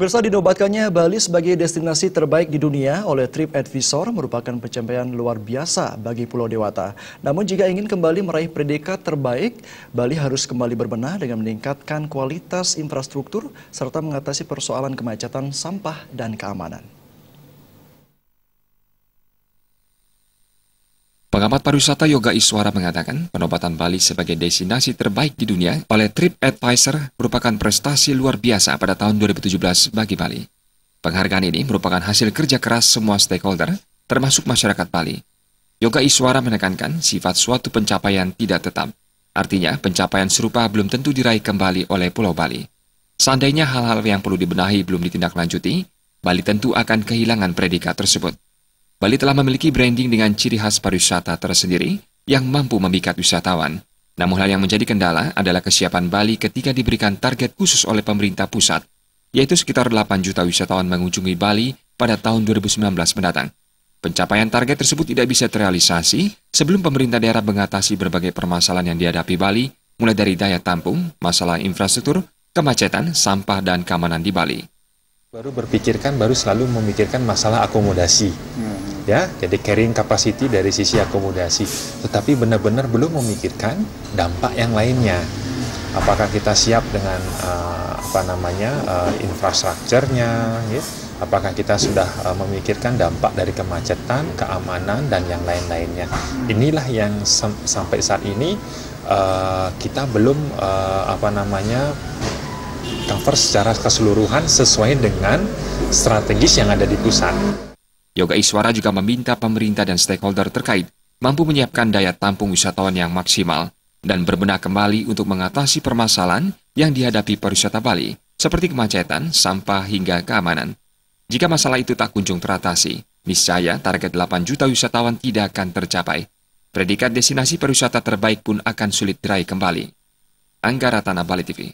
Pemirsa, dinobatkannya Bali sebagai destinasi terbaik di dunia oleh TripAdvisor merupakan pencapaian luar biasa bagi Pulau Dewata. Namun jika ingin kembali meraih predikat terbaik, Bali harus kembali berbenah dengan meningkatkan kualitas infrastruktur serta mengatasi persoalan kemacetan, sampah, dan keamanan. Pengamat pariwisata Yoga Iswara mengatakan penobatan Bali sebagai destinasi terbaik di dunia oleh TripAdvisor merupakan prestasi luar biasa pada tahun 2017 bagi Bali. Penghargaan ini merupakan hasil kerja keras semua stakeholder, termasuk masyarakat Bali. Yoga Iswara menekankan sifat suatu pencapaian tidak tetap. Artinya, pencapaian serupa belum tentu diraih kembali oleh Pulau Bali. Seandainya hal-hal yang perlu dibenahi belum ditindaklanjuti, Bali tentu akan kehilangan predikat tersebut. Bali telah memiliki branding dengan ciri khas pariwisata tersendiri yang mampu memikat wisatawan. Namun hal yang menjadi kendala adalah kesiapan Bali ketika diberikan target khusus oleh pemerintah pusat, yaitu sekitar 8 juta wisatawan mengunjungi Bali pada tahun 2019 mendatang. Pencapaian target tersebut tidak bisa terrealisasi sebelum pemerintah daerah mengatasi berbagai permasalahan yang dihadapi Bali, mulai dari daya tampung, masalah infrastruktur, kemacetan, sampah, dan keamanan di Bali. Baru selalu memikirkan masalah akomodasi. Ya, jadi carrying capacity dari sisi akomodasi, tetapi benar-benar belum memikirkan dampak yang lainnya. Apakah kita siap dengan infrastrukturnya? Ya? Apakah kita sudah memikirkan dampak dari kemacetan, keamanan, dan yang lain-lainnya? Inilah yang sampai saat ini kita belum cover secara keseluruhan sesuai dengan strategis yang ada di pusat. Yoga Iswara juga meminta pemerintah dan stakeholder terkait mampu menyiapkan daya tampung wisatawan yang maksimal dan berbenah kembali untuk mengatasi permasalahan yang dihadapi pariwisata Bali, seperti kemacetan, sampah, hingga keamanan. Jika masalah itu tak kunjung teratasi, niscaya target 8 juta wisatawan tidak akan tercapai. Predikat destinasi pariwisata terbaik pun akan sulit diraih kembali. Angga Ratana, Bali TV.